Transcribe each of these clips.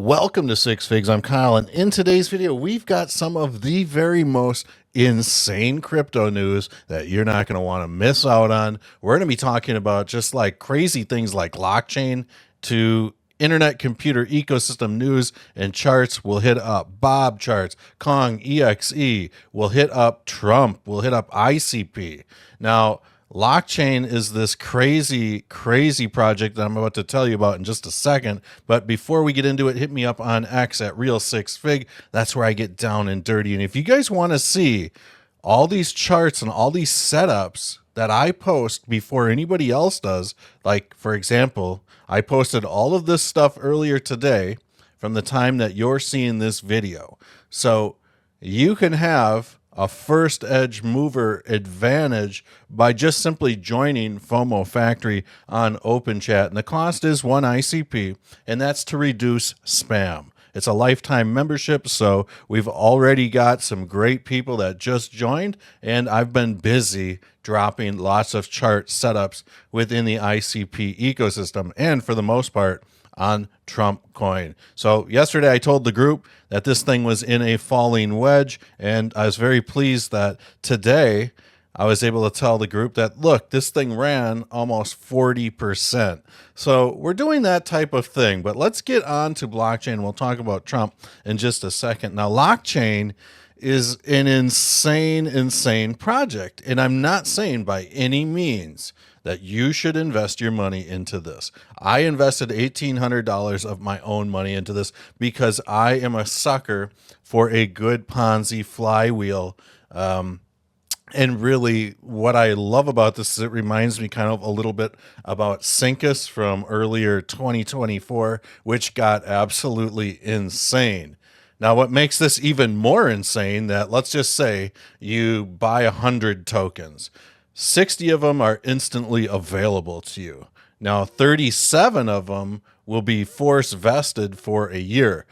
Welcome to Six Figs. I'm Kyle, and in today's video, we've got some of the very most insane crypto news that you're not going to want to miss out on. We're going to be talking about just like crazy things like Lockchain to internet computer ecosystem news and charts. We'll hit up Bob charts, Kong, EXE. We'll hit up Trump. We'll hit up ICP. Now, Lockchain is this crazy project that I'm about to tell you about in just a second. But before we get into it, hit me up on X at Real6Fig. That's where I get down and dirty. And if you guys want to see all these charts and all these setups that I post before anybody else does, like, for example, I posted all of this stuff earlier today from the time that you're seeing this video. So you can have a first edge mover advantage by just simply joining FOMO Factory on Open Chat. And the cost is 1 ICP, and that's to reduce spam. It's a lifetime membership, so we've already got some great people that just joined, and I've been busy dropping lots of chart setups within the ICP ecosystem, and for the most part, on Trump coin. So yesterday I told the group that this thing was in a falling wedge, and I was very pleased that today I was able to tell the group that, look, this thing ran almost 40%. So we're doing that type of thing, but let's get on to blockchain. We'll talk about Trump in just a second. Now, Lockchain is an insane project, and I'm not saying by any means that you should invest your money into this. I invested $1,800 of my own money into this because I am a sucker for a good Ponzi flywheel. And really what I love about this is it reminds me kind of a little bit about Syncus from earlier 2024, which got absolutely insane. Now, what makes this even more insane, that let's just say you buy 100 tokens. 60 of them are instantly available to you. Now, 37 of them will be force vested for a year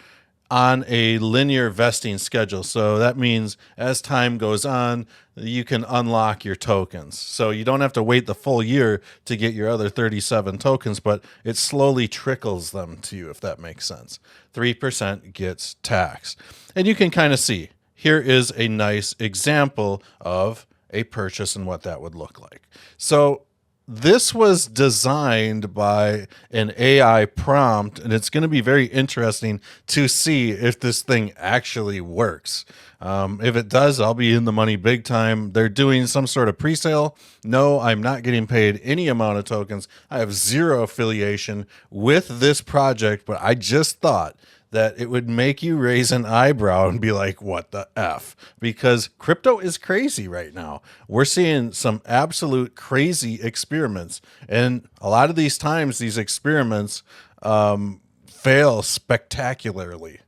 on a linear vesting schedule. So that means as time goes on, you can unlock your tokens. So you don't have to wait the full year to get your other 37 tokens, but it slowly trickles them to you, if that makes sense. 3% gets taxed. And you can kind of see, here is a nice example of a purchase and what that would look like. So this was designed by an AI prompt, and it's going to be very interesting to see if this thing actually works. If it does, I'll be in the money big time. They're doing some sort of pre-sale. No, I'm not getting paid any amount of tokens. I have zero affiliation with this project, but I just thought that it would make you raise an eyebrow and be like, what the F? Because crypto is crazy right now. We're seeing some absolute crazy experiments. And a lot of these times, these experiments fail spectacularly.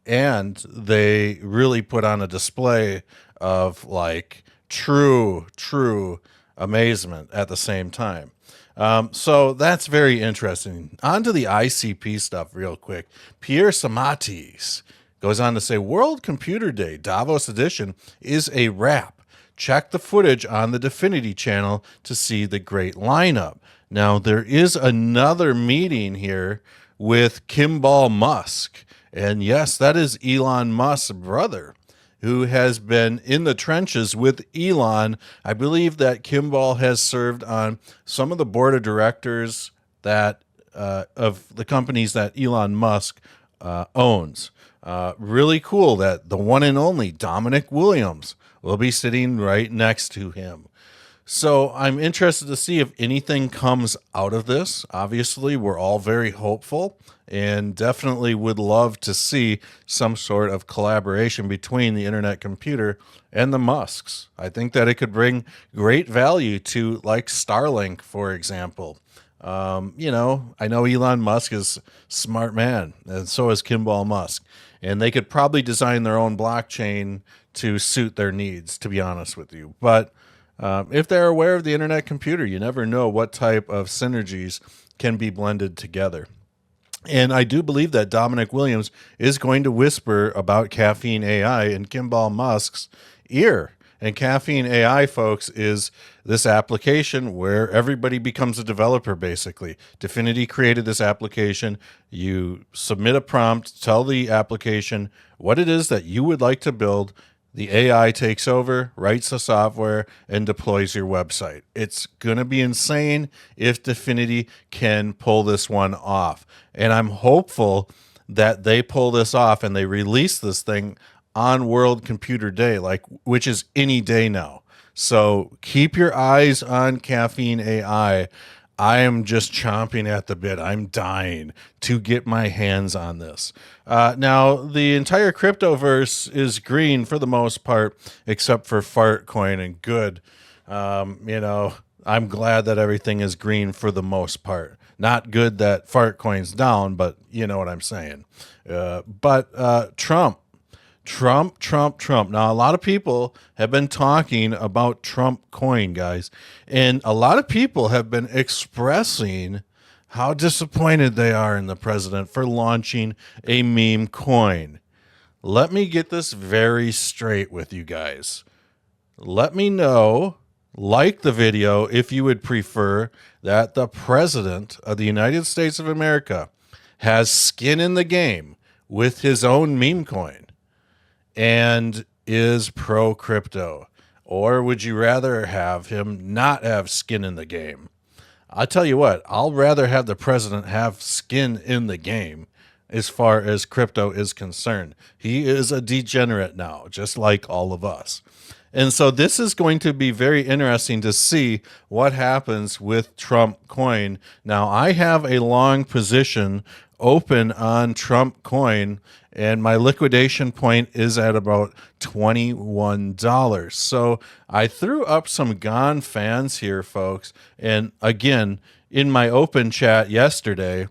And they really put on a display of like true amazement at the same time. So that's very interesting. On to the ICP stuff real quick. Pierre Samatis goes on to say, World Computer Day Davos edition is a wrap. Check the footage on the Definity channel to see the great lineup. Now, there is another meeting here with Kimball Musk. And yes, that is Elon Musk's brother, who has been in the trenches with Elon. I believe that Kimball has served on some of the board of directors that of the companies that Elon Musk owns. Really cool that the one and only Dominic Williams will be sitting right next to him. So I'm interested to see if anything comes out of this. Obviously, we're all very hopeful and definitely would love to see some sort of collaboration between the internet computer and the Musks. I think that it could bring great value to, like, Starlink, for example. You know, I know Elon Musk is a smart man, and so is Kimball Musk. And they could probably design their own blockchain to suit their needs, to be honest with you. But if they're aware of the internet computer, you never know what type of synergies can be blended together. And I do believe that Dominic Williams is going to whisper about caffeine AI in Kimball Musk's ear. And Caffeine AI, folks, is this application where everybody becomes a developer, basically. Dfinity created this application. You submit a prompt, tell the application what it is that you would like to build. The AI takes over, writes the software, and deploys your website. It's going to be insane if Dfinity can pull this one off. And I'm hopeful that they pull this off and they release this thing on World Computer Day, which is any day now. So keep your eyes on Caffeine AI. I am just chomping at the bit. I'm dying to get my hands on this. Now, the entire cryptoverse is green for the most part, except for Fartcoin, and good. I'm glad that everything is green for the most part. Not good that Fartcoin's down, but you know what I'm saying. But Trump. Now, a lot of people have been talking about Trump coin, guys, and a lot of people have been expressing how disappointed they are in the president for launching a meme coin. Let me get this very straight with you guys. Let me know, like the video, if you would prefer that the president of the United States of America has skin in the game with his own meme coin and is pro crypto, or would you rather have him not have skin in the game? I'll tell you what, I'll rather have the president have skin in the game as far as crypto is concerned. He is a degenerate now, just like all of us. And so this is going to be very interesting to see what happens with Trump coin. Now, I have a long position open on Trump coin, and my liquidation point is at about $21. So I threw up some Gone fans here, folks. And again, in my open chat yesterday,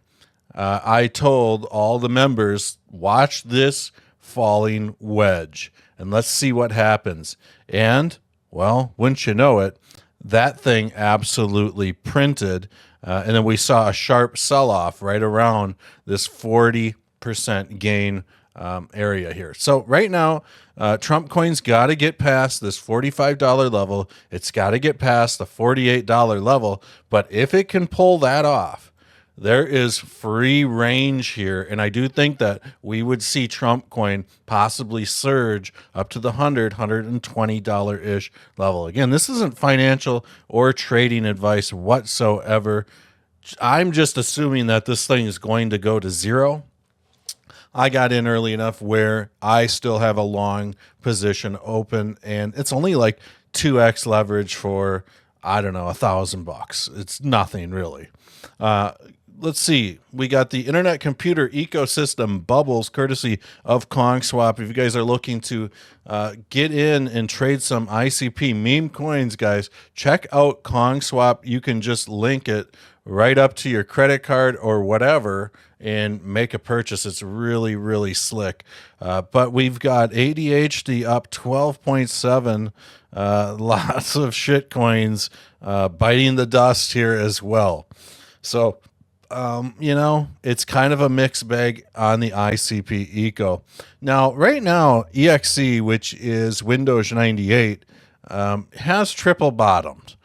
I told all the members, watch this falling wedge and let's see what happens. And, well, wouldn't you know it, that thing absolutely printed. And then we saw a sharp sell-off right around this 40% gain area here. So right now, Trump coin's got to get past this $45 level. It's got to get past the $48 level. But if it can pull that off, there is free range here, and I do think that we would see Trump coin possibly surge up to the $120-ish level. Again, this isn't financial or trading advice whatsoever. I'm just assuming that this thing is going to go to zero. I got in early enough where I still have a long position open, and it's only like 2x leverage for, I don't know, $1,000. It's nothing really. Let's see. We got the internet computer ecosystem bubbles courtesy of KongSwap. If you guys are looking to get in and trade some ICP meme coins, guys, check out KongSwap. You can just link it right up to your credit card or whatever and make a purchase. It's really, really slick. But we've got ADHD up 12.7. Lots of shit coins biting the dust here as well. So, it's kind of a mixed bag on the ICP eco. Now, right now, EXC, which is Windows 98, has triple bottomed.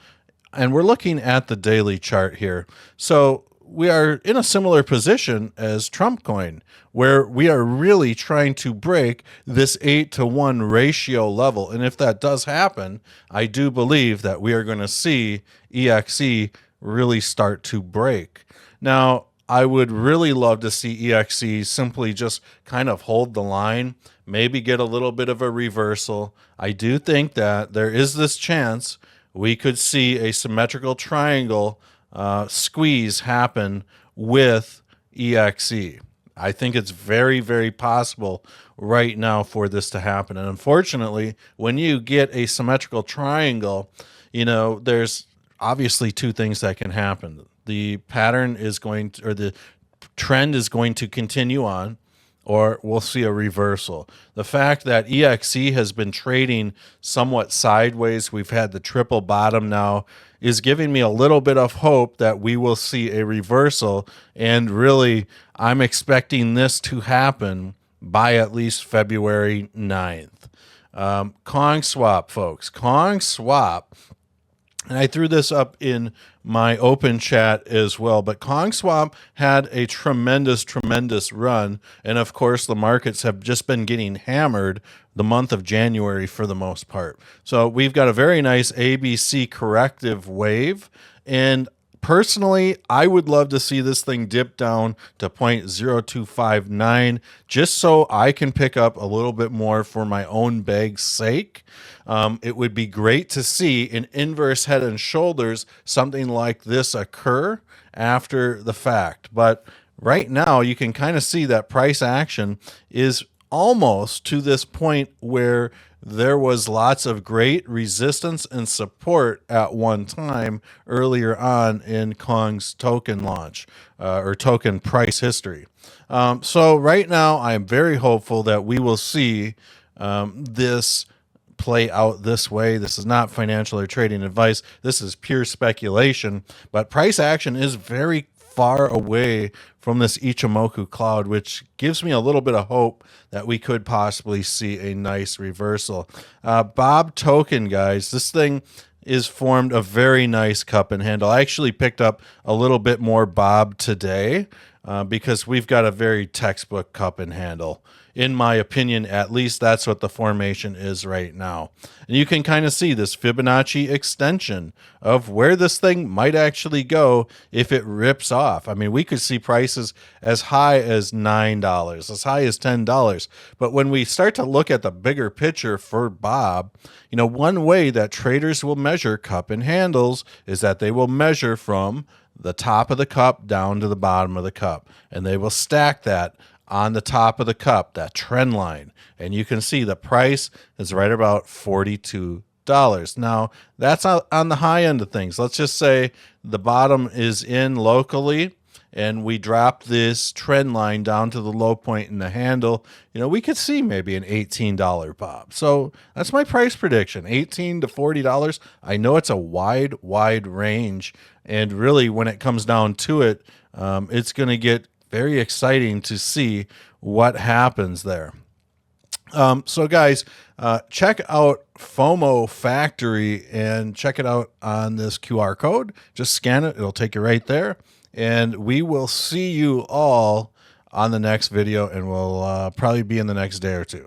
And we're looking at the daily chart here. So we are in a similar position as Trump coin, where we are really trying to break this 8-to-1 ratio level. And if that does happen, I do believe that we are going to see EXC really start to break. Now, I would really love to see EXC simply just kind of hold the line, maybe get a little bit of a reversal. I do think that there is this chance we could see a symmetrical triangle squeeze happen with EXE. I think it's very, very possible right now for this to happen. And unfortunately, when you get a symmetrical triangle, there's obviously two things that can happen. The pattern is going to, or the trend is going to continue on, or we'll see a reversal. The fact that EXE has been trading somewhat sideways, we've had the triple bottom now, is giving me a little bit of hope that we will see a reversal. And really, I'm expecting this to happen by at least February 9th. KongSwap, folks. KongSwap. And I threw this up in my open chat as well. But KongSwap had a tremendous, tremendous run. And of course, the markets have just been getting hammered the month of January for the most part. So we've got a very nice ABC corrective wave. And personally, I would love to see this thing dip down to 0.0259 just so I can pick up a little bit more for my own bag's sake. It would be great to see an inverse head and shoulders, something like this occur after the fact. But right now, you can kind of see that price action is almost to this point where there was lots of great resistance and support at one time earlier on in Kong's token launch or token price history. So right now, I am very hopeful that we will see this play out this way. This is not financial or trading advice. This is pure speculation, but price action is very far away from this Ichimoku cloud, which gives me a little bit of hope that we could possibly see a nice reversal. Bob token, guys, this thing is formed a very nice cup and handle. I actually picked up a little bit more Bob today because we've got a very textbook cup and handle. In my opinion, at least that's what the formation is right now. And you can kind of see this Fibonacci extension of where this thing might actually go if it rips off. I mean, we could see prices as high as $9, as high as $10. But when we start to look at the bigger picture for Bob, you know, one way that traders will measure cup and handles is that they will measure from the top of the cup down to the bottom of the cup. And they will stack that on the top of the cup, that trend line. And you can see the price is right about $42. Now, that's on the high end of things. Let's just say the bottom is in locally and we drop this trend line down to the low point in the handle. You know, we could see maybe an $18 Bob. So that's my price prediction, $18 to $40. I know it's a wide range. And really, when it comes down to it, it's going to get very exciting to see what happens there. So guys, check out FOMO Factory and check it out on this QR code. Just scan it. It'll take you right there. And we will see you all on the next video, and we'll probably be in the next day or two.